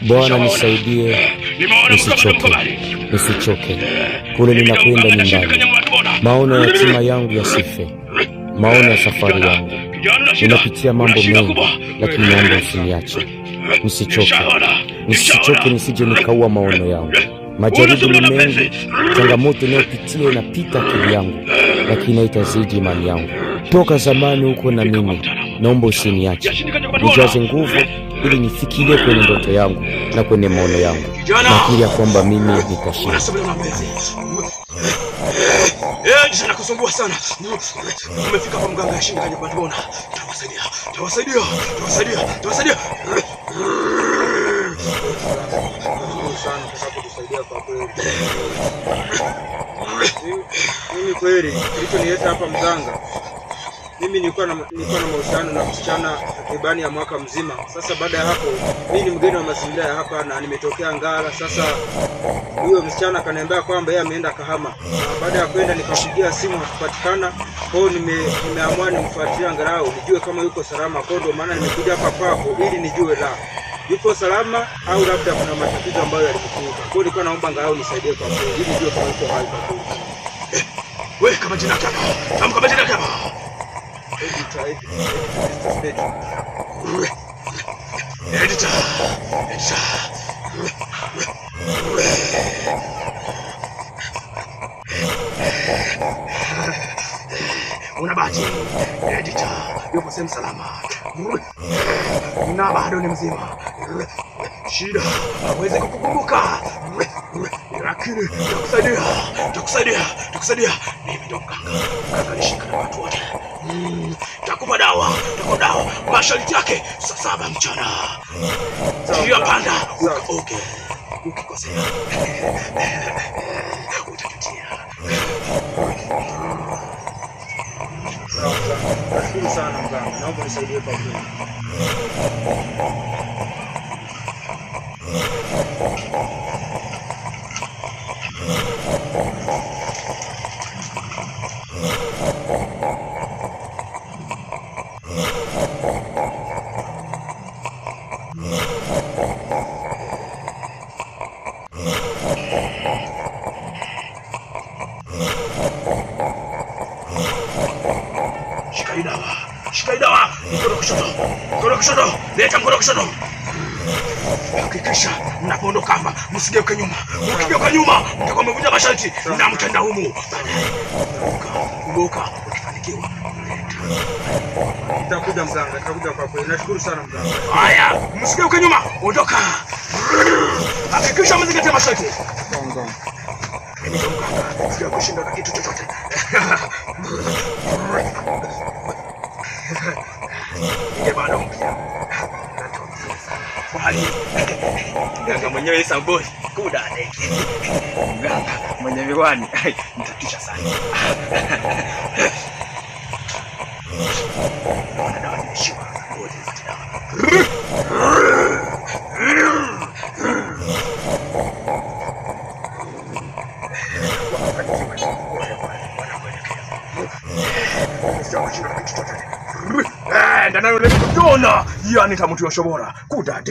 Bwana nisaidie, nisichoke. Kule ninakwenda ni mbali. Maono ya hatima yangu yasife, maono ya safari yangu. Ninapitia mambo mengi, lakini naomba usiniache. Nisichoke, nisije nikaua maono yangu. Majaribu ni mengi, changamoto ninayopitia inapita akili yangu, lakini haitazidi imani yangu. Toka zamani huko na mimi, naomba usiniache. Nijaze nguvu ili nifikirie kwenye ndoto yangu na kwenye maono yangu. Nakiri ya kwamba mimi nitashinda. Jana kusumbua sana. Umefika kwa mganga Yashinda Kanyapatona. Tawasaidia. Mimi kweli kilichonileta hapa mganga, mimi nilikuwa na mahusiano na msichana takribani ya mwaka mzima. Sasa baada ya hapo, mimi ni mgeni wa mazingira ya hapa na nimetokea Ngara. Sasa huyo msichana akaniambia kwamba yeye ameenda Kahama. Baada ya kwenda nikapigia simu hakupatikana. Kwa hiyo nimeamua nimfuatilie angalau nijue kama yuko salama. Kwa hiyo maana nimekuja hapa kwako ili nijue yupo salama au labda kuna matatizo ambayo yalimkuta. Kwa hiyo nilikuwa naomba angalau nisaidie kwa kweli ili nijue kama yuko hai kwa kweli. Wewe kama jina lako. Kama jina lako. Editor. Una bahati. Editor, yupo sehemu salama. Na bado ni mzima. Shida hawezi kukukumbuka. Lakini takusaidia. Mimi ndo mganga nishika na watu wote. Takupa dawa. Masharti yake saa 7 mchana. Njia panda. Okay. Ukikosea utajutia. Nashukuru sana mganga. Naomba nisaidie kwa kweli. Shika dawa. Mkono kushoto. Leta mkono kushoto. Hakikisha mnapoondoka hapa msigeuke nyuma. Ukigeuka nyuma mtakuwa mmevunja masharti na mtenda humu. Kumbuka ukifanikiwa. Nitakuja mganga, nitakuja kwa kweli. Nashukuru sana mganga. Haya, msigeuke nyuma. Ondoka. Hakikisha mzingate masharti. Mganga. Mimi ndo mganga. Sija kushinda na kitu chochote. Ile bado mpya. Mganga mwenyewe Samboi kudade. Mganga mwenye miwani nitatisha sana. Dawa nimeshiba. Ngoja nipate dawa. Ndanayo leo kuona yani tamtu shobora kudade.